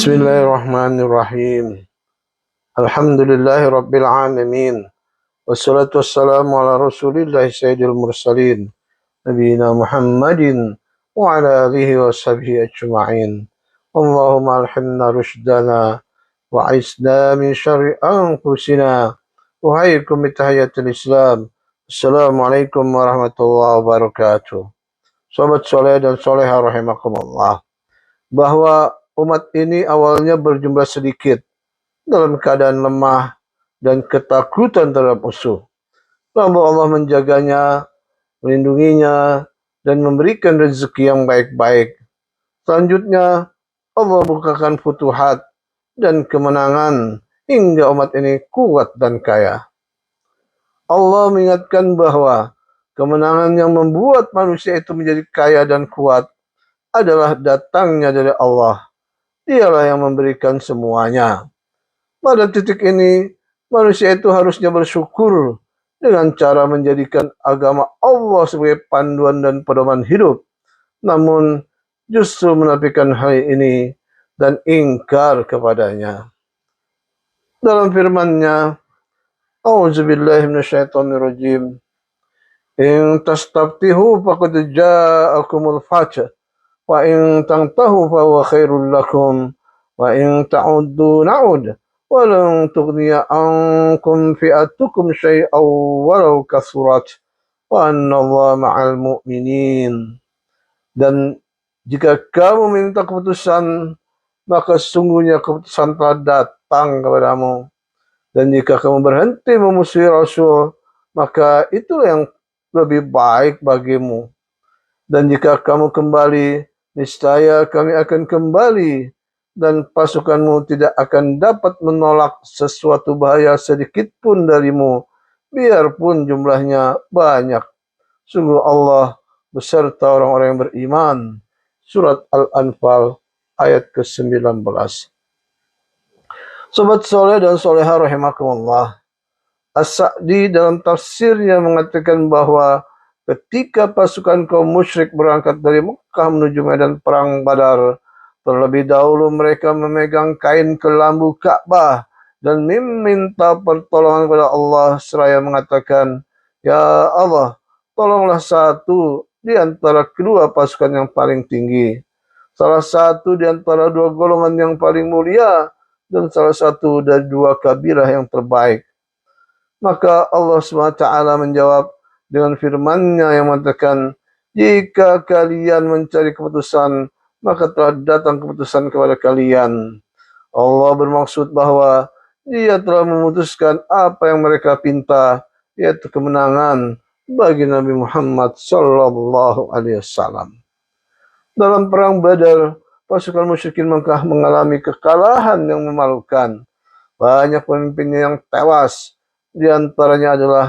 Bismillahirrahmanirrahim. Alhamdulillahi rabbil alamin. Wassalatu wassalamu ala Rasulillahi sayyidil mursalin, nabiyina Muhammadin wa ala alihi wa sahbihi ajma'in. Allahumma alhimna rushdana wa aisna min syarri anfusina. Uhayyikum bitahiyatil Islam. Assalamualaikum warahmatullahi wabarakatuh. Sahabat soleh dan soleha rahimakumullah. Bahwa umat ini awalnya berjumlah sedikit, dalam keadaan lemah dan ketakutan terhadap musuh. Lalu Allah menjaganya, melindunginya, dan memberikan rezeki yang baik-baik. Selanjutnya, Allah bukakan futuhat dan kemenangan hingga umat ini kuat dan kaya. Allah mengingatkan bahwa kemenangan yang membuat manusia itu menjadi kaya dan kuat adalah datangnya dari Allah. Dialah yang memberikan semuanya. Pada titik ini, manusia itu harusnya bersyukur dengan cara menjadikan agama Allah sebagai panduan dan pedoman hidup. Namun, justru menafikan hal ini dan ingkar kepadanya. Dalam firman-Nya, A'udzubillahi minasyaitonirrajim. In tastaftihu faqad ja'akumul fath. Wa in tantahu fa huwa khairul lakum wa in ta'uddu na'ud wa lan tughniya ankum fi'atukum syai'aw walau kasurat wa annallaha ma'al mu'minin. Dan jika kamu minta keputusan, maka sesungguhnya keputusan telah datang kepadamu. Dan jika kamu berhenti memusuhi Rasul, maka itulah yang lebih baik bagimu. Dan jika kamu kembali, niscaya kami akan kembali, dan pasukanmu tidak akan dapat menolak sesuatu bahaya sedikit pun darimu, biarpun jumlahnya banyak. Sungguh Allah beserta orang-orang yang beriman. Surat Al-Anfal ayat ke-19. Sobat soleh dan soleha rahimakumullah, As-Sa'di dalam tafsirnya mengatakan bahwa ketika pasukan kaum musyrik berangkat dari Mekah menuju medan perang Badar, terlebih dahulu mereka memegang kain kelambu Ka'bah dan meminta pertolongan kepada Allah seraya mengatakan, "Ya Allah, tolonglah satu di antara kedua pasukan yang paling tinggi, salah satu di antara dua golongan yang paling mulia, dan salah satu dari dua kabilah yang terbaik." Maka Allah SWT menjawab dengan firman-Nya yang mengatakan, "Jika kalian mencari keputusan, maka telah datang keputusan kepada kalian." Allah bermaksud bahwa Dia telah memutuskan apa yang mereka pinta, yaitu kemenangan bagi Nabi Muhammad sallallahu alaihi wasallam. Dalam perang Badar, pasukan musyrikin Mekah mengalami kekalahan yang memalukan. Banyak pemimpinnya yang tewas. Di antaranya adalah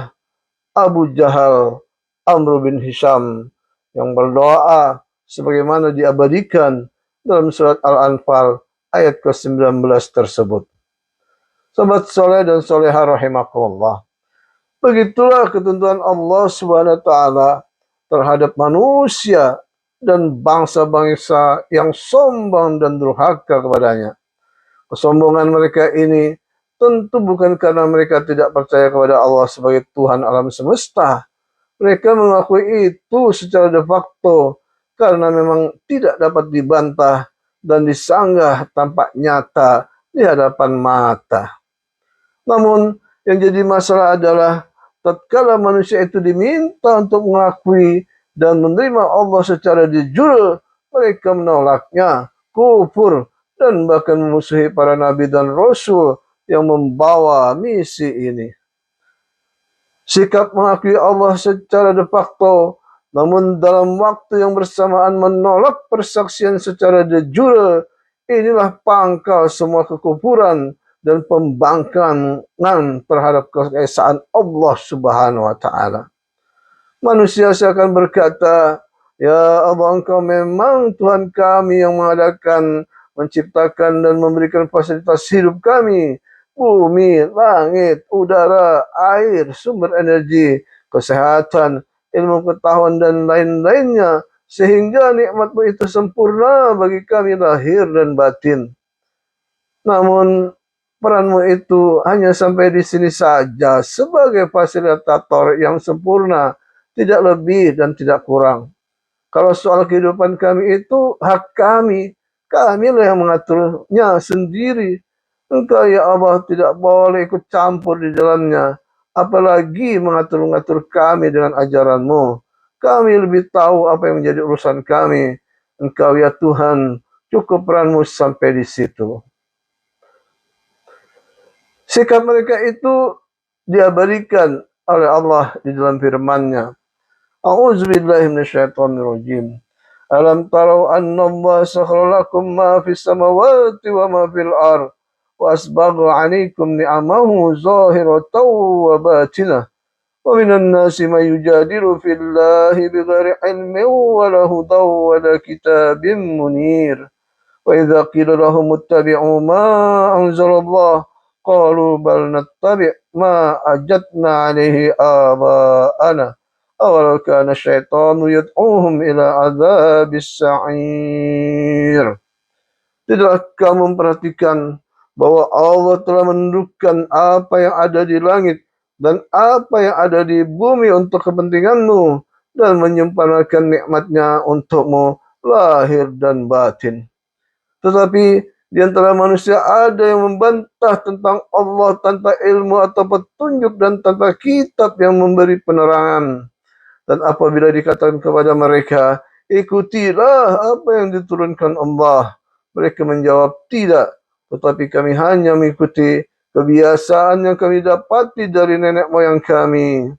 Abu Jahal, Amr bin Hisham, yang berdoa sebagaimana diabadikan dalam surat Al-Anfal ayat ke-19 tersebut. Sobat soleh dan soleha rahimakumullah, begitulah ketentuan Allah SWT terhadap manusia dan bangsa-bangsa yang sombong dan durhaka kepadanya. Kesombongan mereka ini tentu bukan karena mereka tidak percaya kepada Allah sebagai Tuhan alam semesta. Mereka mengakui itu secara de facto karena memang tidak dapat dibantah dan disanggah tampak nyata di hadapan mata. Namun yang jadi masalah adalah tatkala manusia itu diminta untuk mengakui dan menerima Allah secara de jure, mereka menolaknya, kufur, dan bahkan memusuhi para nabi dan rasul yang membawa misi ini. Sikap mengakui Allah secara de facto, namun dalam waktu yang bersamaan menolak persaksian secara de jure, inilah pangkal semua kekufuran dan pembangkangan terhadap keesaan Allah Subhanahu wa Ta'ala. Manusia seakan berkata, "Ya Allah, Engkau memang Tuhan kami yang mengadakan, menciptakan dan memberikan fasilitas hidup kami, bumi, langit, udara, air, sumber energi, kesehatan, ilmu pengetahuan, dan lain-lainnya, sehingga nikmat-Mu itu sempurna bagi kami lahir dan batin. Namun peranmu itu hanya sampai di sini saja sebagai fasilitator yang sempurna, tidak lebih dan tidak kurang. Kalau soal kehidupan kami itu hak kami, kamilah yang mengaturnya sendiri. Engkau ya Allah tidak boleh ikut campur di dalamnya, apalagi mengatur-ngatur kami dengan ajaranmu. Kami lebih tahu apa yang menjadi urusan kami. Engkau ya Tuhan, cukup peranmu sampai di situ. Sikap mereka itu diabadikan oleh Allah di dalam firman-Nya. A'udzubillahi minasyaitonirrajim. Alam tarau anna Allah sakhkhara lakum ma fis samawati wa ma fil ard wa asbagha 'alaikum ni'amahu zahiratan wa batinah. Wa minan nasi may yujadilu fillahi bighairi 'ilmin wa la hudaw wa la kitabim munir. وإذا قيل لهم اتبعوا ما أنزل الله قالوا بل نتبع ما أجدنا عليه آباءنا أولو كان الشيطان يدعوهم إلى عذاب السعير. Tidakkah kamu memperhatikan bahwa Allah telah menundukkan apa yang ada di langit dan apa yang ada di bumi untuk kepentinganmu dan menyempurnakan nikmat-Nya untukmu lahir dan batin. Tetapi di antara manusia ada yang membantah tentang Allah tanpa ilmu atau petunjuk dan tanpa kitab yang memberi penerangan. Dan apabila dikatakan kepada mereka, ikutilah apa yang diturunkan Allah, mereka menjawab tidak, tetapi kami hanya mengikuti kebiasaan yang kami dapati dari nenek moyang kami.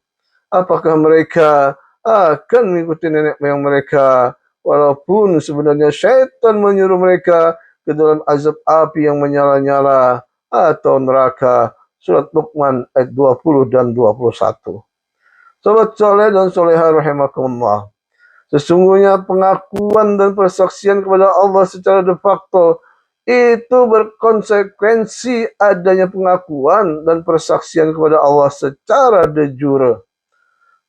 Apakah mereka akan mengikuti nenek moyang mereka, walaupun sebenarnya syaitan menyuruh mereka ke dalam azab api yang menyala-nyala atau neraka. Surat Luqman ayat 20 dan 21. Sobat soleh dan soleha rahimakumullah. Sesungguhnya pengakuan dan persaksian kepada Allah secara de facto itu berkonsekuensi adanya pengakuan dan persaksian kepada Allah secara de jure.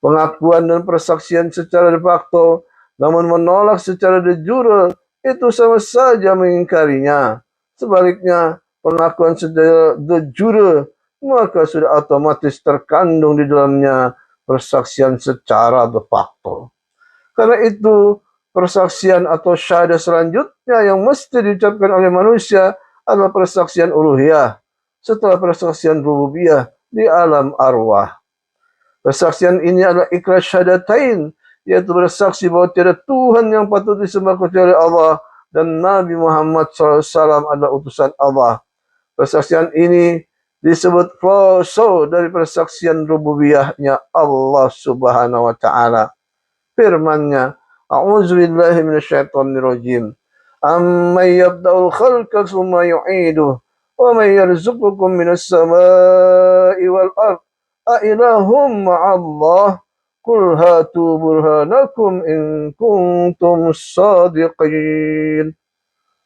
Pengakuan dan persaksian secara de facto namun menolak secara de jure itu sama saja mengingkarinya. Sebaliknya, pengakuan secara de jure maka sudah otomatis terkandung di dalamnya persaksian secara de facto. Karena itu, persaksian atau syahadah selanjutnya yang mesti diucapkan oleh manusia adalah persaksian uluhiyah setelah persaksian rububiyah di alam arwah. Persaksian ini adalah ikrar syahadatain, yaitu bersaksi bahwa tiada Tuhan yang patut disembah kecuali Allah dan Nabi Muhammad SAW adalah utusan Allah. Persaksian ini disebut klausul dari persaksian rububiyahnya Allah Subhanahu wa taala. Firman-Nya, A'udzubillahi minasyaitonirrajim. Amman yabda'ul khalqa tsumma yu'iduhu wa man yarzuqukum minas samaa'i wal ardh a ilahum ma'allah qul hatu burhanakum in kuntum shadiqin.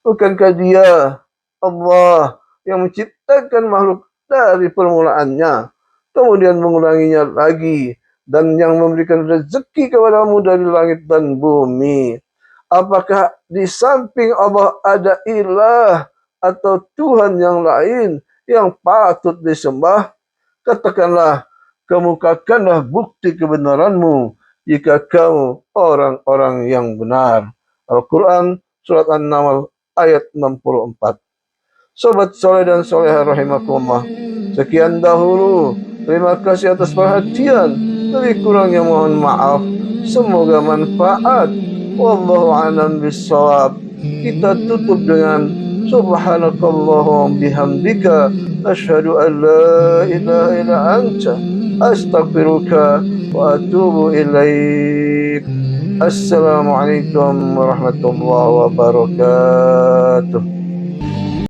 Bukankah Dia Allah yang menciptakan makhluk dari permulaannya, kemudian mengulanginya lagi, dan yang memberikan rezeki kepadamu dari langit dan bumi? Apakah di samping Allah ada ilah atau Tuhan yang lain yang patut disembah? Katakanlah, kemukakanlah bukti kebenaranmu jika kamu orang-orang yang benar. Al-Quran Surat An-Naml ayat 64. Sobat soleh dan soleha rahimakumullah, sekian dahulu. Terima kasih atas perhatian. Lebih kurangnya mohon maaf. Semoga manfaat. Wallahu a'lam bishawab. Kita tutup dengan subhanakallahumma bihamdika asyhadu an la ilaha illa anta astaghfiruka wa atubu ilaik. Assalamualaikum warahmatullahi wabarakatuh.